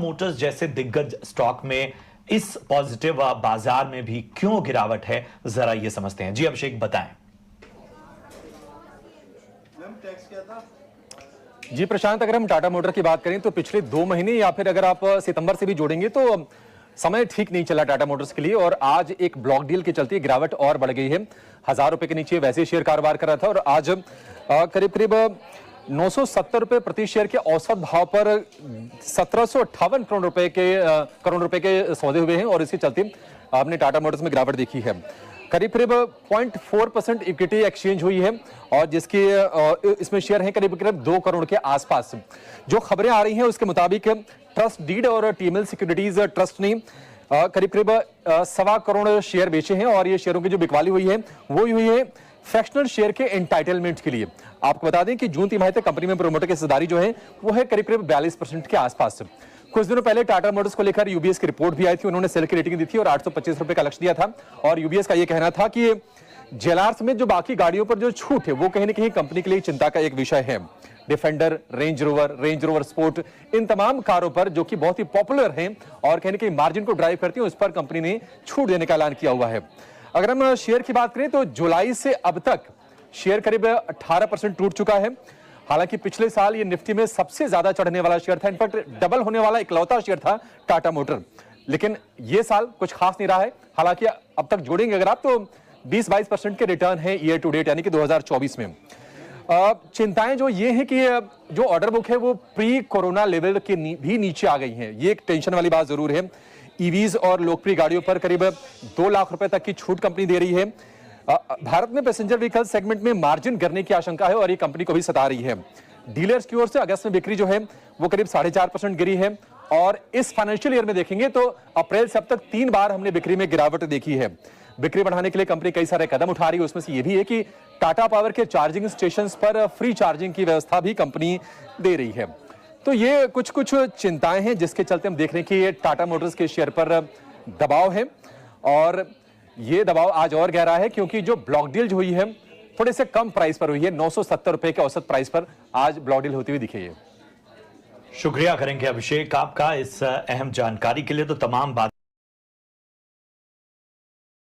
Motors जैसे दिग्गज stock में इस पॉजिटिव बाजार में भी क्यों गिरावट है, जरा ये समझते हैं। जी अभिषेक बताएं। जी प्रशांत, अगर हम टाटा मोटर की बात करें तो पिछले 2 महीने या फिर अगर आप सितंबर से भी जोड़ेंगे तो समय ठीक नहीं चला टाटा मोटर्स के लिए, और आज एक ब्लॉक डील के चलते गिरावट और बढ़ गई है। 1000 रुपए के नीचे वैसे शेयर कारोबार कर रहा था और आज करीब करीब 970 रुपए प्रति शेयर के औसत भाव पर 1758 करोड़ रुपए के सौदे हुए हैं, और इसके चलते आपने टाटा मोटर्स में गिरावट देखी है। करीब करीब 0.4% इक्विटी एक्सचेंज हुई है, और जिसके इसमें शेयर हैं करीब करीब 2 करोड़ के आसपास। जो खबरें आ रही हैं उसके मुताबिक ट्रस्ट डीड और टीएमएल सिक्योरिटीज ट्रस्ट ने करीब करीब 1.25 करोड़ शेयर बेचे हैं, और ये शेयरों की जो बिकवाली हुई है वो हुई है फ्रैक्शनल शेयर के एंटाइटलमेंट के लिए। आपको बता दें कि जून तिमाही तक कंपनी में प्रोमोटर की हिस्सेदारी जो है वो है करीब करीब 42% के आसपास। कुछ दिनों पहले टाटा मोटर्स को लेकर यूबीएस की रिपोर्ट भी आई थी, उन्होंने सेल की रेटिंग दी थी और 825 रुपए का लक्ष्य दिया था, और यूबीएस का यह कहना था कि जेलार में जो बाकी गाड़ियों पर जो छूट है वो कहीं ना कहीं कंपनी के लिए चिंता का एक विषय है। डिफेंडर, रेंज रोवर स्पोर्ट, इन तमाम कारों पर जो कि बहुत ही पॉपुलर हैं और कहीं ना कहीं मार्जिन को ड्राइव करती है, उस पर कंपनी ने छूट देने का ऐलान किया हुआ है। अगर हम शेयर की बात करें तो जुलाई से अब तक शेयर करीब 18% टूट चुका है। हालांकि पिछले साल ये निफ्टी में सबसे ज्यादा चढ़ने वाला शेयर था, इनफैक्ट डबल होने वाला इकलौता शेयर था टाटा मोटर, लेकिन ये साल कुछ खास नहीं रहा है। हालांकि अब तक जोड़ेंगे अगर आप तो 20-22% के रिटर्न है ईयर टू डेट, यानी कि 2024 में। चिंताएं जो ये है कि जो ऑर्डर बुक है वो प्री कोरोना लेवल के भी नीचे आ गई है, ये एक टेंशन वाली बात जरूर है। ईवीज और लोकप्रिय गाड़ियों पर करीब 2 लाख रुपए तक की छूट कंपनी दे रही है। भारत में पैसेंजर व्हीकल सेगमेंट में मार्जिन गिरने की आशंका है और ये कंपनी को भी सता रही है। डीलर्स की ओर से अगस्त में बिक्री जो है वो करीब 4.5% गिरी है, और इस फाइनेंशियल ईयर में देखेंगे तो अप्रैल से अब तक 3 बार हमने बिक्री में गिरावट देखी है। बिक्री बढ़ाने के लिए कंपनी कई सारे कदम उठा रही है, उसमें से ये भी है कि टाटा पावर के चार्जिंग स्टेशन पर फ्री चार्जिंग की व्यवस्था भी कंपनी दे रही है। तो ये कुछ चिंताएं हैं जिसके चलते हम देख रहे हैं कि टाटा मोटर्स के शेयर पर दबाव है, और ये दबाव आज और गहरा है क्योंकि जो ब्लॉक डील जो हुई है थोड़े से कम प्राइस पर हुई है। 970 रुपए के औसत प्राइस पर आज ब्लॉक डील होती हुई दिखी है। शुक्रिया करेंगे अभिषेक आपका इस अहम जानकारी के लिए। तो तमाम बात